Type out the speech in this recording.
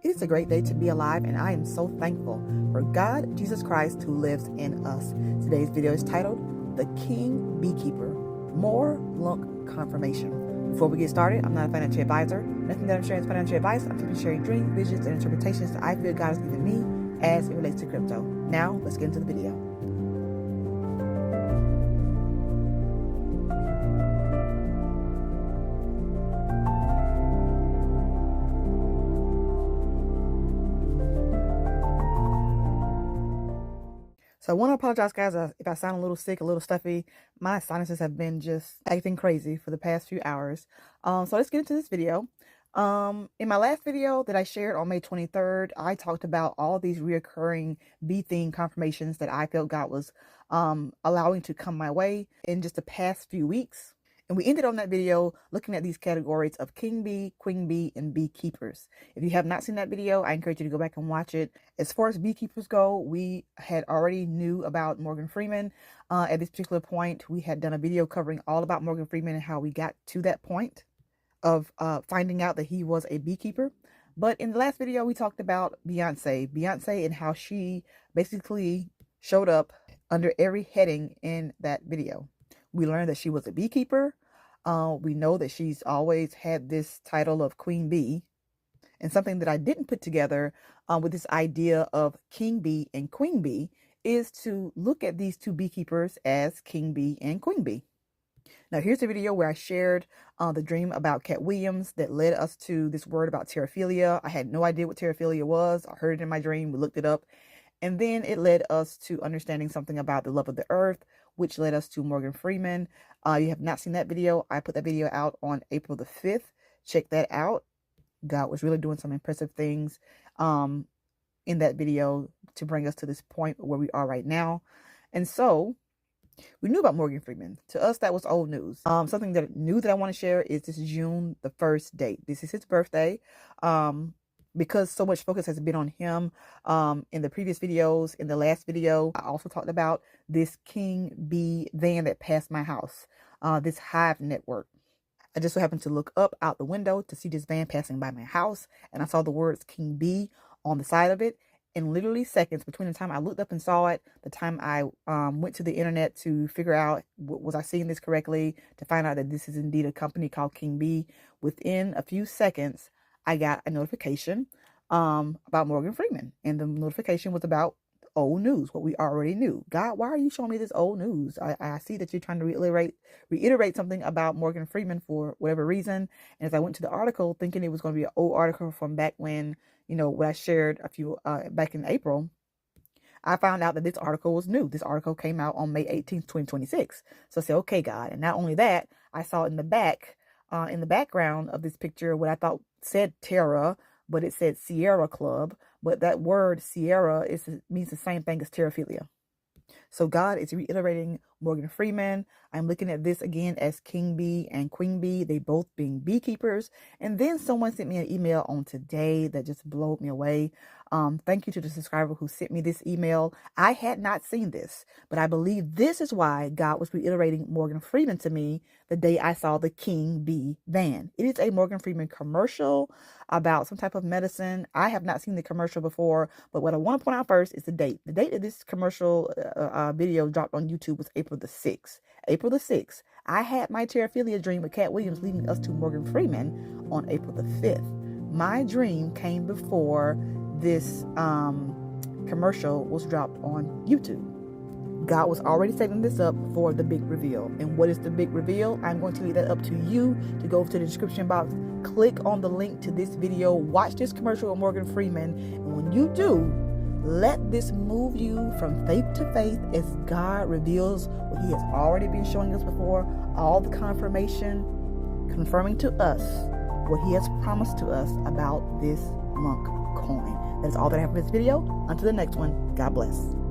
It is a great day to be alive, and I am so thankful for God, Jesus Christ, who lives in us. Today's video is titled, The King Beekeeper, More Lunc Confirmation. Before we get started, I'm not a financial advisor. Nothing that I'm sharing is financial advice. I'm simply sharing dreams, visions, and interpretations that I feel God has given me as it relates to crypto. Now, let's get into the video. So I want to apologize, guys, if I sound a little sick, a little stuffy. My sinuses have been just acting crazy for the past few hours. So let's get into this video. In my last video that I shared on May 23rd, I talked about all these reoccurring bee-themed confirmations that I felt God was allowing to come my way in just the past few weeks. And we ended on that video looking at these categories of king bee, queen bee, and beekeepers. If you have not seen that video, I encourage you to go back and watch it. As far as beekeepers go, we had already knew about Morgan Freeman. At this particular point, we had done a video covering all about Morgan Freeman and how we got to that point of finding out that he was a beekeeper. But in the last video, we talked about Beyonce and how she basically showed up under every heading in that video. We learned that she was a beekeeper. We know that she's always had this title of Queen Bee. And something that I didn't put together with this idea of King Bee and Queen Bee is to look at these two beekeepers as King Bee and Queen Bee. Now, here's a video where I shared the dream about Cat Williams that led us to this word about terraphilia. I had no idea what terraphilia was. I heard it in my dream. We looked it up. And then it led us to understanding something about the love of the earth, which led us to Morgan Freeman. You have not seen that video. I put that video out on April the 5th. Check that out. God was really doing some impressive things in that video to bring us to this point where we are right now. And so we knew about Morgan Freeman. To us, that was old news. Something that new that I want to share is this June the 1st date. This is his birthday. Because so much focus has been on him in the previous videos. In the last video, I also talked about this King Bee van that passed my house, this Hive network. I just so happened to look up out the window to see this van passing by my house, and I saw the words King Bee on the side of it. In literally seconds between the time I looked up and saw it, the time I went to the internet to figure out, was I seeing this correctly, to find out that this is indeed a company called King Bee, within a few seconds, I got a notification about Morgan Freeman. And the notification was about old news, what we already knew. God, why are you showing me this old news? I see that you're trying to reiterate something about Morgan Freeman for whatever reason. And as I went to the article thinking it was going to be an old article from back when, you know, what I shared a few back in April, I found out that this article was new. This article came out on May 18th, 2026. So I said, okay, God. And not only that, I saw in the background of this picture what I thought said Terra, but it said Sierra Club. But that word Sierra means the same thing as terraphilia. So God is reiterating Morgan Freeman. I'm looking at this again as King Bee and Queen Bee, they both being beekeepers. And then someone sent me an email on today that just blew me away. Thank you to the subscriber who sent me this email. I had not seen this, but I believe this is why God was reiterating Morgan Freeman to me the day I saw the King Bee van. It is a Morgan Freeman commercial about some type of medicine. I have not seen the commercial before, but what I want to point out first is the date. The date of this commercial video dropped on YouTube was April the 6th. April the 6th. I had my terraphilia dream with Cat Williams leading us to Morgan Freeman on April the 5th. My dream came before this commercial was dropped on YouTube. God was already setting this up for the big reveal. And what is the big reveal? I'm going to leave that up to you to go to the description box, click on the link to this video, watch this commercial with Morgan Freeman, and when you do, let this move you from faith to faith as God reveals what he has already been showing us before, all the confirmation, confirming to us what he has promised to us about this Lunc coin. That is all that I have for this video. Until the next one, God bless.